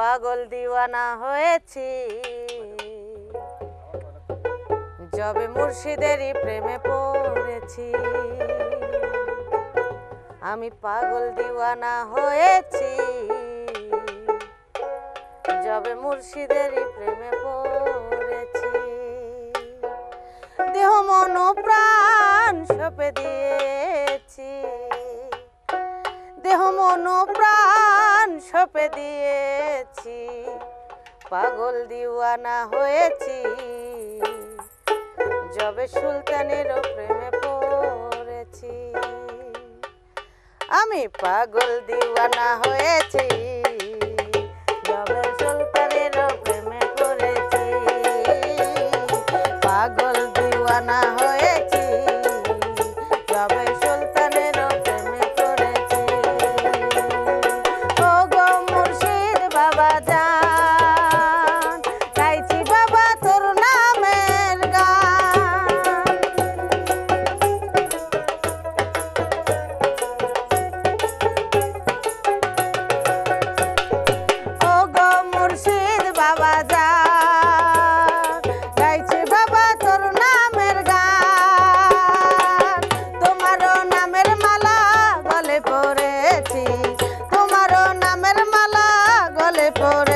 পাগল দিওয়ানা হয়েছি যবে মুর্শিদেরই প্রেমে পড়েছি। আমি পাগল দিওয়ানা হয়েছি যবে মুর্শিদেরই প্রেমে পড়েছি। দেহ মন প্রাণ সঁপে দিয়েছি, দেহ মন প্রাণ সঁপে দিয়েছি, পাগল দিওয়ানা হয়েছি যবে সুলতানেরও প্রেমে পড়েছি। আমি পাগল দিওয়ানা হয়েছি যবে সুলতানেরও প্রেমে পড়েছি। পাগল দিওয়ানা হয়েছি যবে সুলতানেরও প্রেমে পড়েছি। ও গো মুর্শিদ বাবা জান, গাইছি বাবা তোর নামের গান। ও গো মুর্শিদ বাবা জান, গাইছি বাবা তোর নামের গান। তোমারও নামের মালা গলে পড়েছি, তোমারও নামের মালা গলে পড়েছি।